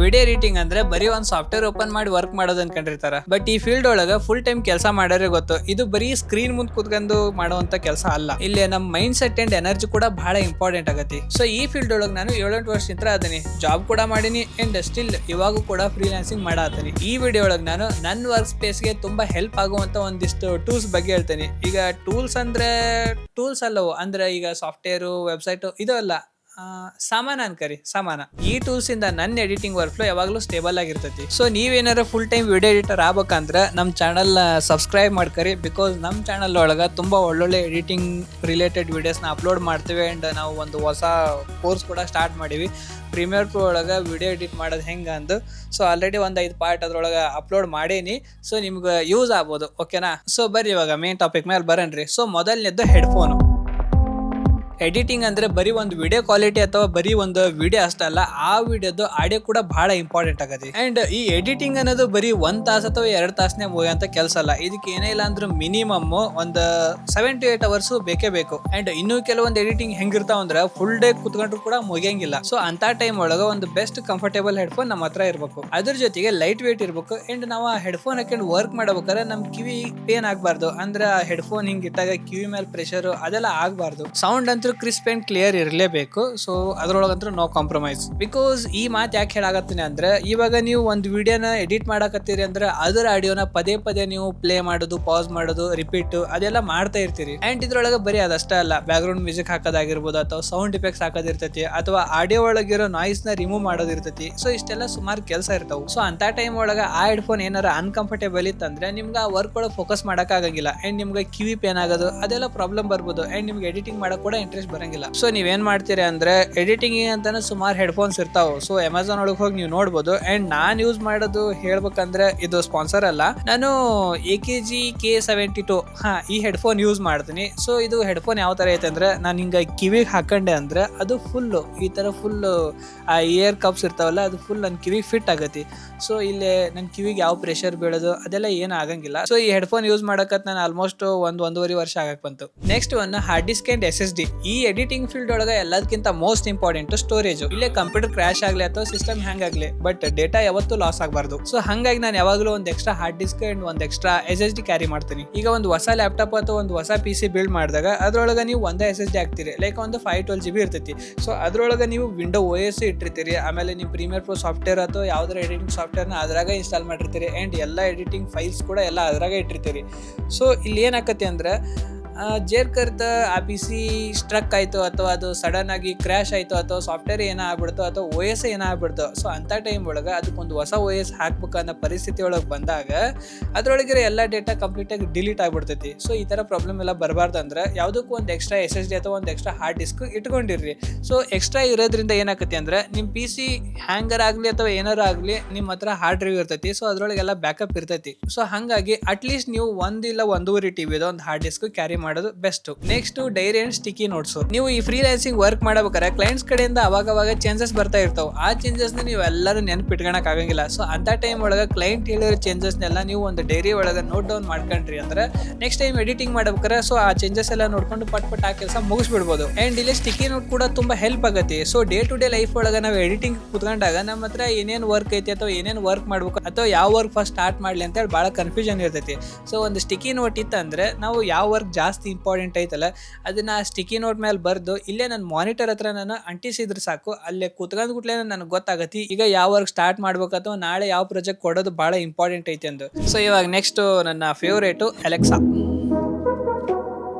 Video editing ಅಂದ್ರೆ ಬರೀ ಒಂದ್ ಸಾಫ್ಟ್ವೇರ್ ಓಪನ್ ಮಾಡಿ ವರ್ಕ್ ಮಾಡೋದು ಅನ್ಕೊಂಡಿರ್ತಾರ. ಬಟ್ ಈ ಫೀಲ್ಡ್ ಒಳಗ ಫುಲ್ ಟೈಮ್ ಕೆಲಸ ಮಾಡೋರೇ ಗೊತ್ತು, ಇದು ಬರೀ ಸ್ಕ್ರೀನ್ ಮುಂದ್ ಕೂತ್ಕೊಂಡು ಮಾಡುವಂತ ಕೆಲಸ ಅಲ್ಲ. ಇಲ್ಲಿ ನಮ್ಮ ಮೈಂಡ್ ಸೆಟ್ ಅಂಡ್ ಎನರ್ಜಿ ಕೂಡ ಬಹಳ ಇಂಪಾರ್ಟೆಂಟ್ ಆಗತಿ. ಸೊ ಈ ಫೀಲ್ಡ್ ಒಳಗ ನಾನು 7-8 ವರ್ಷದಿಂದ ಅದೀನಿ, ಜಾಬ್ ಕೂಡ ಮಾಡೀನಿ ಅಂಡ್ ಸ್ಟಿಲ್ ಇವಾಗೂ ಕೂಡ ಫ್ರೀಲಾನ್ಸಿಂಗ್ ಮಾಡಾತೀನಿ. ಈ ವಿಡಿಯೋ ಒಳಗ ನಾನು ನನ್ನ ವರ್ಕ್ ಸ್ಪೇಸ್ ಗೆ ತುಂಬಾ ಹೆಲ್ಪ್ ಆಗುವಂತ ಒಂದಿಷ್ಟು ಟೂಲ್ಸ್ ಬಗ್ಗೆ ಹೇಳ್ತೇನೆ. ಈಗ ಟೂಲ್ಸ್ ಅಲ್ಲವು ಅಂದ್ರೆ ಈಗ ಸಾಫ್ಟ್ವೇರ್ ವೆಬ್ಸೈಟ್ ಇದು ಅಲ್ಲ, ಸಾಮಾನ ಅನ್ಕರಿ ಸಾಮಾನ. ಈ ಟೂಲ್ಸ್ ಇಂದ ನನ್ನ ಎಡಿಟಿಂಗ್ ವರ್ಕ್ ಫ್ಲೋ ಯಾವಾಗಲೂ ಸ್ಟೇಬಲ್ ಆಗಿರ್ತೈತಿ. ಸೊ ನೀವೇನಾರ ಫುಲ್ ಟೈಮ್ ವಿಡಿಯೋ ಎಡಿಟರ್ ಆಗ್ಬೇಕಂದ್ರೆ ನಮ್ಮ ಚಾನಲ್ ಸಬ್ಸ್ಕ್ರೈಬ್ ಮಾಡ್ಕರಿ. ಬಿಕಾಸ್ ನಮ್ಮ ಚಾನಲ್ ಒಳಗ ತುಂಬಾ ಒಳ್ಳೊಳ್ಳೆ ಎಡಿಟಿಂಗ್ ರಿಲೇಟೆಡ್ ವಿಡಿಯೋಸ್ನ ಅಪ್ಲೋಡ್ ಮಾಡ್ತೀವಿ. ಅಂಡ್ ನಾವು ಒಂದು ಹೊಸ ಕೋರ್ಸ್ ಕೂಡ ಸ್ಟಾರ್ಟ್ ಮಾಡೀವಿ, ಪ್ರೀಮಿಯರ್ ಪ್ರೋ ಒಳಗೆ ವಿಡಿಯೋ ಎಡಿಟ್ ಮಾಡೋದು ಹೆಂಗೆ ಅಂದು. ಸೊ ಆಲ್ರೆಡಿ ಒಂದು 5 ಪಾರ್ಟ್ ಅದ್ರೊಳಗೆ ಅಪ್ಲೋಡ್ ಮಾಡೀನಿ. ಸೊ ನಿಮ್ಗೆ ಯೂಸ್ ಆಗ್ಬೋದು, ಓಕೆನಾ? ಸೊ ಬರ್ರಿ ಇವಾಗ ಮೇನ್ ಟಾಪಿಕ್ ಮೇಲೆ ಬರನ್ರಿ. ಸೊ ಮೊದಲನೇದು ಹೆಡ್ಫೋನು. ಎಡಿಟಿಂಗ್ ಅಂದ್ರೆ ಬರೀ ಒಂದು ವಿಡಿಯೋ ಕ್ವಾಲಿಟಿ ಅಥವಾ ಬರೀ ಒಂದು ವಿಡಿಯೋ ಅಷ್ಟಲ್ಲ, ಆ ವಿಡಿಯೋದು ಆಡಿಯೋ ಕೂಡ ಬಹಳ ಇಂಪಾರ್ಟೆಂಟ್ ಆಗತ್ತೆ. ಅಂಡ್ ಈ ಎಡಿಟಿಂಗ್ ಅನ್ನೋದು ಬರೀ 1 ತಾಸು ಅಥವಾ 2 ತಾಸನೇ ಮುಗಿಯಂತ ಕೆಲಸ ಅಲ್ಲ. ಇದಕ್ಕೆ ಏನೇ ಇಲ್ಲ ಅಂದ್ರೂ ಮಿನಿಮಮ್ ಒಂದು 7 to 8 hours ಬೇಕೇ ಬೇಕು. ಅಂಡ್ ಇನ್ನು ಕೆಲವೊಂದು ಎಡಿಟಿಂಗ್ ಹೆಂಗಿರ್ತಾವ ಅಂದ್ರೆ ಫುಲ್ ಡೇ ಕುತ್ಕೊಂಡ್ರು ಕೂಡ ಮುಗಿಯಂಗಿಲ್ಲ. ಸೊ ಅಂತ ಟೈಮ್ ಒಳಗ ಒಂದು ಬೆಸ್ಟ್ ಕಂಫರ್ಟೇಬಲ್ ಹೆಡ್ಫೋನ್ ನಮ್ಮ ಹತ್ರ ಇರಬೇಕು. ಅದ್ರ ಜೊತೆಗೆ ಲೈಟ್ ವೇಟ್ ಇರಬೇಕು. ಅಂಡ್ ನಾವು ಆ ಹೆಡ್ಫೋನ್ ಹಾಕೊಂಡು ವರ್ಕ್ ಮಾಡ್ಬೇಕಾದ್ರೆ ನಮ್ ಕಿವಿ ಪೇನ್ ಆಗ್ಬಾರ್ದು. ಅಂದ್ರೆ ಆ ಹೆಡ್ಫೋನ್ ಹಿಂಗ್ ಇಟ್ಟಾಗ ಕಿವಿ ಮೇಲೆ ಪ್ರೆಷರ್ ಅದೆಲ್ಲ ಆಗ್ಬಾರ್ದು. ಸೌಂಡ್ ಅಂತೂ ಕ್ರಿಸ್ಪ್ ಅಂಡ್ ಕ್ಲಿಯರ್ ಇರಲೇಬೇಕು. ಸೊ ಅದ್ರೊಳಗಂತೂ ನೋ ಕಾಂಪ್ರಮೈಸ್. ಬಿಕಾಸ್ ಈ ಮಾತು ಯಾಕೆ ಹೇಳಾಕತ್ತೀನಿ ಅಂದ್ರೆ, ಇವಾಗ ನೀವು ಒಂದು ವಿಡಿಯೋನ ಎಡಿಟ್ ಮಾಡಕತ್ತೀರಿ ಅಂದ್ರೆ ಅದರ ಆಡಿಯೋನ ಪದೇ ನೀವು ಪ್ಲೇ ಮಾಡೋದು, ಪಾಸ್ ಮಾಡೋದು, ರಿಪೀಟ್ ಅದೆಲ್ಲ ಮಾಡ್ತಾ ಇರ್ತೀರಿ. ಅಂಡ್ ಇದ್ರೊಳಗೆ ಬರೀ ಅದಷ್ಟೇ ಅಲ್ಲ, ಬ್ಯಾಕ್ ಗ್ರೌಂಡ್ ಮ್ಯೂಸಿಕ್ ಹಾಕೋದಾಗಿರ್ಬೋದು, ಅಥವಾ ಸೌಂಡ್ ಇಫೆಕ್ಟ್ಸ್ ಹಾಕೋದಿರ್ತೈತಿ, ಅಥವಾ ಆಡಿಯೋ ಒಳಗಿರೋ ನಾಯ್ಸ್ ನ ರಿಮೂವ್ ಮಾಡೋದಿರ್ತೈತಿ. ಸೊ ಇಷ್ಟೆಲ್ಲ ಸುಮಾರು ಕೆಲಸ ಇರ್ತಾವೆ. ಸೊ ಅಂತ ಟೈಮ್ ಒಳಗ ಆ ಹೆಡ್ಫೋನ್ ಏನಾರ ಅನ್ಕಂಫರ್ಟೇಬಲ್ ಇತ್ತಂದ್ರೆ ನಿಮ್ಗೆ ಆ ವರ್ಕ್ ಒಳಗೆ ಫೋಕಸ್ ಮಾಡಕ್ ಆಗಂಗಿಲ್ಲ. ಅಂಡ್ ನಿಮ್ಗೆ ಕಿವಿ ಪೇನ್ ಆಗೋದು ಅದೆಲ್ಲ ಪ್ರಾಬ್ಲಮ್ ಬರ್ಬೋದು. ಅಂಡ್ ನಿಮ್ಗೆ ಎಡಿಟಿಂಗ್ ಮಾಡಕ್ ಕೂಡ ಇಂಟ್ರೆಸ್ಟ್ ಬರಂಗಿಲ್ಲ. ಸೊ ನೀವೇನ್ ಮಾಡ್ತೀರಿ ಅಂದ್ರೆ, ಎಡಿಟಿಂಗ್ ಅಂತಾನೆ ಸುಮಾರು ಹೆಡ್ಫೋನ್ಸ್ ಇರ್ತಾವ. ಸೊ ಅಮೆಝಾನ್ ಒಳಗೆ ಹೋಗಿ ನೀವು ನೋಡ್ಬೋದು. ಅಂಡ್ ನಾನ್ ಯೂಸ್ ಮಾಡೋದು ಹೇಳ್ಬೇಕಂದ್ರೆ, ಇದು ಸ್ಪಾನ್ಸರ್ ಅಲ್ಲ, ನಾನು AKG K72 ಈ ಹೆಡ್ಫೋನ್ ಯೂಸ್ ಮಾಡ್ತೀನಿ. ಸೊ ಇದು ಹೆಡ್ಫೋನ್ ಯಾವ ತರ ಐತೆ ಅಂದ್ರೆ, ನಾನು ಹಿಂಗ ಕಿವಿಗೆ ಹಾಕೊಂಡೆ ಅಂದ್ರೆ ಅದು ಫುಲ್ ಈ ತರ ಫುಲ್ ಆ ಇಯರ್ ಕಪ್ಸ್ ಇರ್ತಾವಲ್ಲ, ಅದು ಫುಲ್ ನನ್ನ ಕಿವಿಗೆ ಫಿಟ್ ಆಗತಿ. ಸೊ ಇಲ್ಲಿ ನನ್ನ ಕಿವಿಗೆ ಯಾವ ಪ್ರೆಷರ್ ಬೀಳೋದು ಅದೆಲ್ಲ ಏನು ಆಗಂಗಿಲ್ಲ. ಸೊ ಈ ಹೆಡ್ಫೋನ್ ಯೂಸ್ ಮಾಡಕತ್ ನಾನು ಆಲ್ಮೋಸ್ಟ್ 1-1.5 ವರ್ಷ ಆಗಕ್ ಬಂತು. Next hard disk and SSD. ಈ ಎಡಿಟಿಂಗ್ ಫೀಲ್ಡ್ ಒಳಗೆ ಎಲ್ಲದಕ್ಕಿಂತ ಮೋಸ್ಟ್ ಇಂಪಾರ್ಟೆಂಟ್ ಸ್ಟೋರೇಜ್. ಇಲ್ಲೇ ಕಂಪ್ಯೂಟರ್ ಕ್ರಾಶ್ ಆಗ್ಲಿ ಅಥವಾ ಸಿಸ್ಟಮ್ ಹ್ಯಾಂಗ್ ಆಗ್ಲಿ, ಬಟ್ ಡೇಟಾ ಯಾವತ್ತೂ ಲಾಸ್ ಆಗಬಾರ್ದು. ಸೊ ಹಂಗಾಗಿ ನಾನು ಯಾವಾಗಲೂ ಒಂದು ಎಕ್ಸ್ಟ್ರಾ ಹಾರ್ಡ್ ಡಿಸ್ಕ್ ಅಂಡ್ ಒಂದು ಎಕ್ಸ್ಟ್ರಾ SSD ಕ್ಯಾರಿ ಮಾಡ್ತೀನಿ. ಈಗ ಒಂದು ಹೊಸ ಲ್ಯಾಪ್ಟಾಪ್ ಅಥವಾ ಒಂದು ಹೊಸ PC ಬಿಲ್ಡ್ ಮಾಡಿದಾಗ ಅದ್ರೊಳಗೆ ನೀವು ಒಂದೇ SSD ಹಾಕ್ತೀರಿ. ಲೈಕ್ ಒಂದು 512 GB ಇರ್ತೈತಿ. ಸೊ ಅದ್ರೊಳಗೆ ನೀವು ವಿಂಡೋ OS ಇಟ್ಟಿರ್ತೀರಿ. ಆಮೇಲೆ ನೀವು ಪ್ರೀಮಿಯರ್ ಪ್ರೋ ಸಾಫ್ಟ್ವೇರ್ ಅಥವಾ ಯಾವ್ದಾರ ಎಡಿಟಿಂಗ್ ಸಾಫ್ಟ್ವೇರ್ನ ಅದ್ರಾಗ ಇನ್ಸ್ಟಾಲ್ ಮಾಡಿರ್ತೀರಿ. ಅಂಡ್ ಎಲ್ಲ ಎಡಿಟಿಂಗ್ ಫೈಲ್ಸ್ ಕೂಡ ಎಲ್ಲ ಅದ್ರಾಗ ಇಟ್ಟಿರ್ತೀರಿ. ಸೊ ಇಲ್ಲಿ ಏನಾಕತಿ ಅಂದ್ರೆ, ಜೇರ್ಕರ್ತ ಆ PC ಸ್ಟ್ರಕ್ ಆಯಿತು, ಅಥವಾ ಅದು ಸಡನ್ ಆಗಿ ಕ್ರ್ಯಾಶ್ ಆಯಿತು, ಅಥವಾ ಸಾಫ್ಟ್ವೇರ್ ಏನಾಗ್ಬಿಡ್ತು, ಅಥವಾ OS ಏನಾಗ್ಬಿಡ್ತು. ಸೊ ಅಂಥ ಟೈಮ್ ಒಳಗೆ ಅದಕ್ಕೊಂದು ಹೊಸ OS ಹಾಕ್ಬೇಕನ್ನೋ ಪರಿಸ್ಥಿತಿ ಒಳಗೆ ಬಂದಾಗ ಅದ್ರೊಳಗಿರೋ ಎಲ್ಲ ಡೇಟಾ ಕಂಪ್ಲೀಟಾಗಿ ಡಿಲೀಟ್ ಆಗಿಬಿಡ್ತೈತಿ. ಸೊ ಈ ಥರ ಪ್ರಾಬ್ಲಮ್ ಎಲ್ಲ ಬರಬಾರ್ದು ಅಂದ್ರೆ ಯಾವುದಕ್ಕೂ ಒಂದು ಎಕ್ಸ್ಟ್ರಾ SSD ಅಥವಾ ಒಂದು ಎಕ್ಸ್ಟ್ರಾ ಹಾರ್ಡ್ ಡಿಸ್ಕ್ ಇಟ್ಕೊಂಡಿರ್ರಿ. ಸೊ ಎಕ್ಸ್ಟ್ರಾ ಇರೋದ್ರಿಂದ ಏನಾಕತಿ ಅಂದ್ರೆ, ನಿಮ್ಮ PC ಹ್ಯಾಂಗರ್ ಆಗಲಿ ಅಥವಾ ಏನಾರು ಆಗಲಿ ನಿಮ್ಮ ಹತ್ರ ಹಾರ್ಡ್ ಡ್ರೈವ್ ಇರ್ತೈತಿ. ಸೊ ಅದ್ರೊಳಗೆಲ್ಲ ಬ್ಯಾಕಪ್ ಇರ್ತೈತಿ. ಸೊ ಹಾಗಾಗಿ ಅಟ್ಲೀಸ್ಟ್ ನೀವು 1 ಇಲ್ಲ 1.5 TB ಒಂದು ಹಾರ್ಡ್ ಡಿಸ್ಕ್ ಕ್ಯಾರಿ ಮಾಡೋದು best. Next dairy and sticky notes. ನೀವು ಈ ಫ್ರೀಲಾನ್ಸಿಂಗ್ ವರ್ಕ್ ಮಾಡಬೇಕಾದ್ರೆ ಕ್ಲೈಂಟ್ಸ್ ಕಡೆಯಿಂದ ಅವಾಗ ಚೇಂಜಸ್ ಬರ್ತಾ ಇರ್ತಾವೆ. ಆ ಚೇಂಜಸ್ ನೀವು ಎಲ್ಲರೂ ನೆನಪಿಟ್ಕೊಳಕ್ ಆಗಂಗಿಲ್ಲ. ಸೊ ಅಂತ ಟೈಮ್ ಒಳಗೆ ಕ್ಲೈಂಟ್ ಹೇಳಿರೋ ಚೇಂಜಸ್ನೆಲ್ಲ ನೀವು ಒಂದು ಡೈರಿ ಒಳಗೆ ನೋಟ್ ಡೌನ್ ಮಾಡ್ಕೊಂಡ್ರಿ ಅಂದ್ರೆ ನೆಕ್ಸ್ಟ್ ಟೈಮ್ ಎಡಿಟಿಂಗ್ ಮಾಡ್ಬೇಕಾರೆ ಸೊ ಆ ಚೇಂಜಸ್ ಎಲ್ಲ ನೋಡ್ಕೊಂಡು ಪಟ್ ಆ ಕೆಲಸ ಮುಗಿಸ್ಬಿಡ್ಬೋದು. ಅಂಡ್ ಇಲ್ಲಿ ಸ್ಟಿಕಿ ನೋಟ್ ಕೂಡ ತುಂಬಾ ಹೆಲ್ಪ್ ಆಗತ್ತೆ. So day to day life ಒಳಗೆ ನಾವು ಎಡಿಟಿಂಗ್ ಕುತ್ಕೊಂಡಾಗ ನಮ್ಮ ಹತ್ರ ಏನೇನು ವರ್ಕ್ ಐತಿ ಅಥವಾ ಏನೇನು ವರ್ಕ್ ಮಾಡ್ಬೇಕು ಅಥವಾ ಯಾವ ವರ್ಕ್ ಫಸ್ಟ್ ಸ್ಟಾರ್ಟ್ ಮಾಡ್ಲಿ ಅಂತ ಹೇಳಿ ಬಹಳ ಕನ್ಫ್ಯೂಷನ್ ಇರ್ತೈತಿ. ಸೊ ಒಂದು ಸ್ಟಿಕಿ ನೋಟ್ ಇತ್ತಂದ್ರೆ ನಾವು ಯಾವ ವರ್ಕ್ ಜಾಸ್ತಿ ಇಂಪಾರ್ಟೆಂಟ್ ಐತಲ್ಲ ಅದನ್ನ ಸ್ಟಿಕಿ ನೋಟ್ ಮೇಲೆ ಬರ್ದು ಇಲ್ಲೇ ನನ್ನ ಮಾನಿಟರ್ ಹತ್ರ ನಾನು ಅಂಟಿಸಿದ್ರೆ ಸಾಕು, ಅಲ್ಲೇ ಕೂತ್ಕೊಂಡ್ ಕೂಡ್ಲೇ ನನಗೆ ಗೊತ್ತಾಗತ್ತಿ ಈಗ ಯಾವ ವರ್ಕ್ ಸ್ಟಾರ್ಟ್ ಮಾಡ್ಬೇಕು ಅಥವಾ ನಾಳೆ ಯಾವ ಪ್ರಾಜೆಕ್ಟ್ ಕೊಡೋದು ಬಹಳ ಇಂಪಾರ್ಟೆಂಟ್ ಐತಿ ಅಂದು. ಸೊ ಇವಾಗ ನೆಕ್ಸ್ಟ್ ನನ್ನ ಫೇವರೇಟು ಅಲೆಕ್ಸಾ.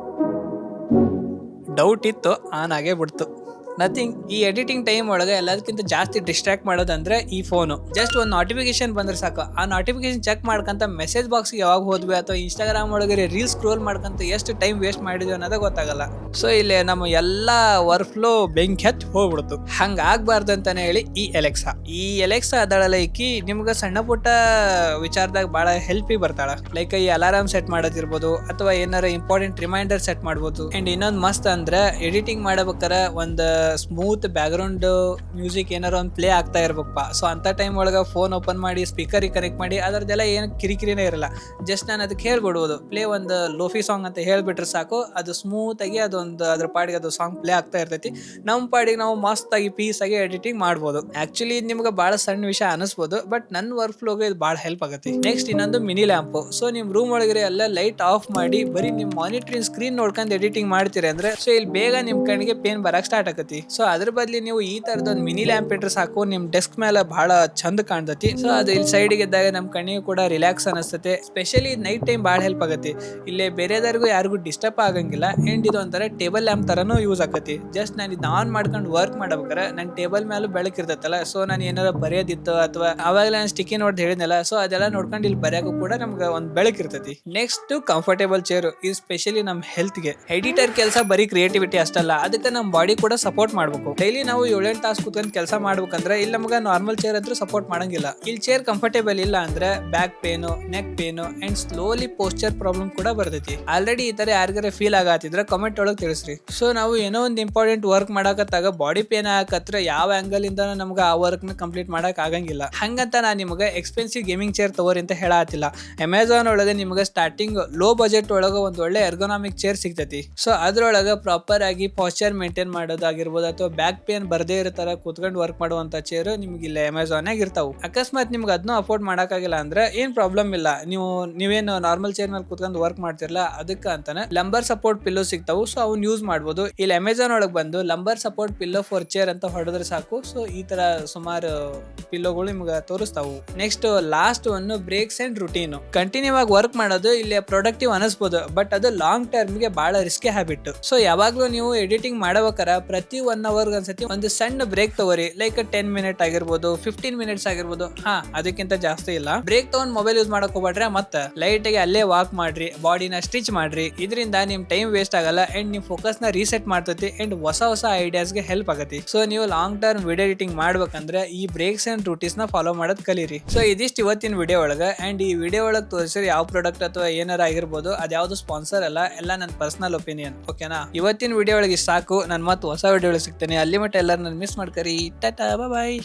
ಡೌಟ್ ಇತ್ತು, ಆನ್ ಆಗೇ ಬಿಡ್ತು. ನಥಿಂಗ್. ಈ ಎಡಿಟಿಂಗ್ ಟೈಮ್ ಒಳಗೆ ಎಲ್ಲದಕ್ಕಿಂತ ಜಾಸ್ತಿ ಡಿಸ್ಟ್ರಾಕ್ಟ್ ಮಾಡೋದಂದ್ರೆ ಈ ಫೋನು. ಜಸ್ಟ್ ಒಂದು ನೋಟಿಫಿಕೇಶನ್ ಬಂದ್ರೆ ಸಾಕು, ಆ ನೋಟಿಫಿಕೇಶನ್ ಚೆಕ್ ಮಾಡ್ಕೊಂತ ಮೆಸೇಜ್ ಬಾಕ್ಸ್ಗೆ ಯಾವಾಗ ಹೋದ್ವಿ ಅಥವಾ ಇನ್ಸ್ಟಾಗ್ರಾಮ್ ಒಳಗೆ ರೀಲ್ ಸ್ಕ್ರೋಲ್ ಮಾಡ್ಕೊಂತ ಎಷ್ಟು ಟೈಮ್ ವೇಸ್ಟ್ ಮಾಡಿದ್ವಿ ಅನ್ನೋದೇ ಗೊತ್ತಾಗಲ್ಲ. ಸೊ ಇಲ್ಲಿ ನಮ್ಮ ಎಲ್ಲ ವರ್ಕ್ ಫ್ಲೋ ಬೆಂಕಿ ಹತ್ತಿ ಹೋಗ್ಬಿಡ್ತು. ಹಂಗ ಆಗ್ಬಾರ್ದು ಅಂತಾನೆ ಹೇಳಿ ಈ ಎಲೆಕ್ಸಾ ಅದಳಲ್ಲ ಈಕಿ ನಿಮ್ಗೆ ಸಣ್ಣ ಪುಟ್ಟ ವಿಚಾರದಾಗ ಬಹಳ ಹೆಲ್ಪಿಗೆ ಬರ್ತಾಳ. ಲೈಕ್ ಈ ಅಲಾರಾಮ್ ಸೆಟ್ ಮಾಡೋದಿರ್ಬೋದು ಅಥವಾ ಏನಾರ ಇಂಪಾರ್ಟೆಂಟ್ ರಿಮೈಂಡರ್ ಸೆಟ್ ಮಾಡ್ಬೋದು. ಅಂಡ್ ಇನ್ನೊಂದು ಮಸ್ತ್ ಅಂದ್ರೆ ಎಡಿಟಿಂಗ್ ಮಾಡಬೇಕಾರೆ ಒಂದು ಸ್ಮೂತ್ ಬ್ಯಾಕ್ ಗ್ರೌಂಡ್ ಮ್ಯೂಸಿಕ್ ಏನಾರ ಒಂದು ಪ್ಲೇ ಆಗ್ತಾ ಇರ್ಬೇಕಪ್ಪ. ಸೊ ಅಂತ ಟೈಮ್ ಒಳಗೆ ಫೋನ್ ಓಪನ್ ಮಾಡಿ ಸ್ಪೀಕರಿಗೆ ಕನೆಕ್ಟ್ ಮಾಡಿ ಅದರದೆಲ್ಲ ಏನು ಕಿರಿಕಿರಿನೇ ಇರಲ್ಲ. ಜಸ್ಟ್ ನಾನು ಅದಕ್ಕೆ ಹೇಳ್ಬಿಡ್ಬೋದು, ಪ್ಲೇ ಒಂದು ಲೋಫಿ ಸಾಂಗ್ ಅಂತ ಹೇಳ್ಬಿಟ್ರೆ ಸಾಕು, ಅದು ಸ್ಮೂತ್ ಆಗಿ ಅದೊಂದು ಅದ್ರ ಪಾಡಿಗೆ ಅದು ಸಾಂಗ್ ಪ್ಲೇ ಆಗ್ತಾ ಇರ್ತೈತಿ. ನಮ್ಮ ಪಾಡಿಗೆ ನಾವು ಮಸ್ತ್ ಆಗಿ ಪೀಸ್ ಆಗಿ ಎಡಿಟಿಂಗ್ ಮಾಡ್ಬೋದು. ಆಕ್ಚುಲಿ ನಿಮ್ಗೆ ಬಹಳ ಸಣ್ಣ ವಿಷಯ ಅನಿಸ್ಬೋದು, ಬಟ್ ನನ್ನ ವರ್ಕ್ ಫ್ಲೋಗೆ ಇದು ಬಹಳ ಹೆಲ್ಪ್ ಆಗುತ್ತೆ. ನೆಕ್ಸ್ಟ್ ಇನ್ನೊಂದು ಮಿನಿ ಲ್ಯಾಂಪ್. ಸೊ ನಿಮ್ ರೂಮ್ ಒಳಗಡೆ ಎಲ್ಲ ಲೈಟ್ ಆಫ್ ಮಾಡಿ ಬರೀ ನಿಮ್ ಮಾನಿಟರಿಂಗ್ ಸ್ಕ್ರೀನ್ ನೋಡ್ಕೊಂಡು ಎಡಿಟಿಂಗ್ ಮಾಡ್ತೀರಿ ಅಂದ್ರೆ ಸೊ ಇಲ್ಲಿ ಬೇಗ ನಿಮ್ ಕಣ್ಣಿಗೆ ಪೇನ್ ಬರಕ್ ಸ್ಟಾರ್ಟ್ ಆಗತಿ. ಸೊ ಅದ್ರ ಬದ್ಲಿ ನೀವು ಈ ತರದ ಒಂದು ಮಿನಿ ಲ್ಯಾಂಪ್ ಇಟ್ರೆ ಸಾಕು, ನಿಮ್ ಡೆಸ್ಕ್ ಮೇಲೆ ಬಹಳ ಚಂದ ಕಾಣ್ತತಿ. ಸೊ ಅದು ಇಲ್ಲಿ ಸೈಡ್ಗೆ ಇದ್ದಾಗ ನಮ್ ಕಣ್ಣಿಗೆ ಕೂಡ ರಿಲ್ಯಾಕ್ಸ್ ಅನಿಸ್ತತೆ. ಸ್ಪೆಷಲಿ ನೈಟ್ ಟೈಮ್ ಬಹಳ ಹೆಲ್ಪ್ ಆಗತಿ. ಇಲ್ಲೇ ಬೇರೆದವ್ರಿಗೂ ಯಾರಿಗೂ ಡಿಸ್ಟರ್ಬ್ ಆಗಂಗಿಲ್ಲ. ಅಂಡ್ ಇದು ಒಂಥರ ಟೇಬಲ್ ಲ್ಯಾಂಪ್ ತರನು ಯೂಸ್ ಆಗತಿ. ಜಸ್ಟ್ ನಾನು ಇದು ಆನ್ ಮಾಡ್ಕೊಂಡು ವರ್ಕ್ ಮಾಡ್ಬೇಕಾರೆ ನನ್ನ ಟೇಬಲ್ ಮೇಲೆ ಬೆಳಕು ಇರ್ತೈತಲ್ಲ, ಸೊ ನಾನು ಏನಾರ ಬರೆಯೋದಿತ್ತು ಅಥವಾ ಅವಾಗಲೇ ನಾನು ಸ್ಟಿಕ್ಕಿ ನೋಡ್ ಹೇಳಿದ್ನಲ್ಲ, ಸೊ ಅದೆಲ್ಲ ನೋಡ್ಕೊಂಡು ಇಲ್ಲಿ ಬರೆಯೋಕು ಕೂಡ ನಮ್ಗೆ ಒಂದು ಬೆಳಕು ಇರ್ತೈತಿ. Next comfortable chair. ಇದು ಸ್ಪೆಷಲಿ ನಮ್ಮ ಹೆಲ್ತ್ಗೆ. ಎಡಿಟರ್ ಕೆಲಸ ಬರೀ ಕ್ರಿಯೇಟಿವಿಟಿ ಅಷ್ಟಲ್ಲ, ಅದಕ್ಕೆ ನಮ್ಮ ಬಾಡಿ ಕೂಡ ಸಪೋರ್ಟ್ ಮಾಡ್ಬೇಕು. ಡೈಲಿ ನಾವು 7-8 ತಾಸು ಕೂತ್ಕೊಂಡು ಕೆಲಸ ಮಾಡ್ಬೇಕಂದ್ರೆ ಇಲ್ಲಿ ನಮ್ಗೆ ನಾರ್ಮಲ್ ಚೇರ್ ಅಂತೂ ಸಪೋರ್ಟ್ ಮಾಡಂಗಿಲ್ಲ. ಇಲ್ಲಿ ಚೇರ್ ಕಂಫರ್ಟೇಬಲ್ ಇಲ್ಲ ಅಂದ್ರೆ back pain, neck pain and slowly posture problem ಕೂಡ ಬರ್ತೈತಿ. ಆಲ್ರೆಡಿ ಈ ತರ ಯಾರಿಗಾರ ಫೀಲ್ ಆಗತ್ತಿದ್ರೆ ಕಮೆಂಟ್ ಒಳಗೆ ತಿಳಿಸ್ರಿ. ಸೊ ನಾವು ಏನೋ ಒಂದು ಇಂಪಾರ್ಟೆಂಟ್ ವರ್ಕ್ ಮಾಡಕತ್ತಾಗ ಬಾಡಿ ಪೇನ್ ಆಗಕತ್ರ ಯಾವ ಆಂಗಲ್ ಇಂದ ನಮ್ಗೆ ಆ ವರ್ಕ್ ನ ಕಂಪ್ಲೀಟ್ ಮಾಡಕ್ ಆಗಂಗಿಲ್ಲ. ಹಂಗಂತ ನಾನು ನಿಮಗೆ ಎಕ್ಸ್ಪೆನ್ಸಿವ್ ಗೇಮಿಂಗ್ ಚೇರ್ ತಗೋರಿ ಅಂತ ಹೇಳತ್ತಿಲ್ಲ. ಅಮೆಝಾನ್ ಒಳಗೆ ನಿಮಗೆ ಸ್ಟಾರ್ಟಿಂಗ್ ಲೋ ಬಜೆಟ್ ಒಳಗೆ ಒಂದು ಒಳ್ಳೆ ಎರ್ಗೊನಾಮಿಕ್ ಚೇರ್ ಸಿಗ್ತೈತಿ. ಸೊ ಅದ್ರೊಳಗೆ ಪ್ರಾಪರ್ ಆಗಿ ಪಾಸ್ಚರ್ ಮೇಂಟೈನ್ ಮಾಡೋದಾಗಿರ್ಬೋದು ಅಥವಾ ಬ್ಯಾಕ್ ಪೇನ್ ಬರ್ದೇ ಇರೋ ತರ ಕೂತ್ಕೊಂಡು ವರ್ಕ್ ಮಾಡುವಂತ ಚೇರ್ ನಿಮ್ಗೆ ಇಲ್ಲ ಅಮೆಝಾನ್ ಆಗಿ ಇರ್ತಾವು. ಅಕಸ್ಮಾತ್ ನಿಮ್ಗೆ ಅದನ್ನ ಅಫೋರ್ಡ್ ಮಾಡಕ್ಕಾಗಿಲ್ಲ ಅಂದ್ರೆ ಏನ್ ಪ್ರಾಬ್ಲಮ್ ಇಲ್ಲ. ನೀವೇನು ನಾರ್ಮಲ್ ಚೇರ್ ಮೇಲೆ ಕೂತ್ಕೊಂಡು ವರ್ಕ್ ಮಾಡ್ತಿರಲ್ಲ ಅದಕ್ಕೆ ಅಂತಾನೆ ಲಂಬರ್ ಸಪೋರ್ಟ್ ಪಿಲ್ಲೋ ಸಿಗ್ತಾವು. ಸೊ ಅವ್ನ ಯೂಸ್ ಮಾಡ್ಬೋದು. ಇಲ್ಲಿ ಅಮೆಝಾನ್ ಒಳಗೆ ಬಂದು lumbar support pillow for chair ಅಂತ ಹೊಡೆದ್ರೆ ಸಾಕು. ಸೊ ಈ ತರ ಸುಮಾರು ಪಿಲ್ಲೋಗಳು ನಿಮ್ಗೆ ತೋರಿಸ್ತಾವು. Next last one breaks and routine. Continue ಆಗಿ ವರ್ಕ್ ಮಾಡೋದು ಇಲ್ಲಿ ಪ್ರೊಡಕ್ಟಿವ್ ಅನಿಸ್ಬೋದು, ಬಟ್ ಅದು ಲಾಂಗ್ ಟರ್ಮ್ ಗೆ ಬಹಳ ರಿಸ್ಕಿ ಹ್ಯಾಬಿಟ್. ಸೊ ಯಾವಾಗ್ಲೂ ನೀವು ಎಡಿಟಿಂಗ್ ಮಾಡಬೇಕಾರ ಪ್ರತಿ 1 ಅವರ್ ಅನ್ಸತಿ ಒಂದು ಸಣ್ಣ ಬ್ರೇಕ್ ತಗೋರಿ. ಲೈಕ್ 10 ಮಿನಿಟ್ ಆಗಿರ್ಬೋದು, 15 ಮಿನಿಟ್ಸ್ ಆಗಿರ್ಬೋದು. ಅದಕ್ಕಿಂತ ಜಾಸ್ತಿ ಇಲ್ಲ. ಬ್ರೇಕ್ ತಗೊಂಡ್ ಮೊಬೈಲ್ ಯೂಸ್ ಮಾಡಕ್ ಹೋಗ್ಬೇಡ್ರೆ ಮತ್ತೆ ಲೈಟ್ ಆಗಿ ಅಲ್ಲೇ ವಾಕ್ ಮಾಡ್ರಿ, ಬಾಡಿನ ಸ್ಟಿಚ್ ಮಾಡ್ರಿ. ಇದರಿಂದ ನಿಮ್ ಟೈಮ್ ವೇಸ್ಟ್ ಆಗಲ್ಲ ಅಂಡ್ ನಿಮ್ ಫೋಕಸ್ ನ ರೀಸೆಟ್ ಮಾಡ್ತೈತಿ ಅಂಡ್ ಹೊಸ ಐಡಿಯಾಸ್ ಗೆ ಹೆಲ್ಪ್ ಆಗತಿ. ಸೊ ನೀವು ಲಾಂಗ್ ಟರ್ಮ್ ವಿಡಿಯೋ ಎಡಿಟಿಂಗ್ ಮಾಡ್ಬೇಕಂದ್ರೆ ಈ ಬ್ರೇಕ್ಸ್ ಅಂಡ್ ರೂಟೀನ್ಸ್ ನ ಫಾಲೋ ಮಾಡೋದ್ ಕಲೀರಿ. ಸೊ ಇದಿಷ್ಟು ಇವತ್ತಿನ ವಿಡಿಯೋ ಒಳಗೆ. ಅಂಡ್ ಈ ವಿಡಿಯೋ ಒಳಗೆ ತೋರಿಸಿರಿ ಯಾವ ಪ್ರಾಡಕ್ಟ್ ಅಥವಾ ಏನಾರ ಆಗಿರ್ಬೋದು, ಅದ್ಯಾವ್ದು ಸ್ಪಾನ್ಸರ್ ಅಲ್ಲ, ಎಲ್ಲ ನನ್ನ ಪರ್ಸನಲ್ ಒಪಿನಿಯನ್. ಓಕೆನಾ? ಇವತ್ತಿನ ವಿಡಿಯೋ ಒಳಗೆ ಸಾಕು. ನಾನು ಮತ್ತೆ ಹೊಸ ವಿಡಿಯೋ ಒಳಗೆ ಸಿಗ್ತೇನೆ. ಅಲ್ಲಿ ಮಟ್ಟ ಎಲ್ಲರೂ ಮಿಸ್ ಮಾಡ್ಕರಿ. ಟಾಟಾ, ಬಾಯ್.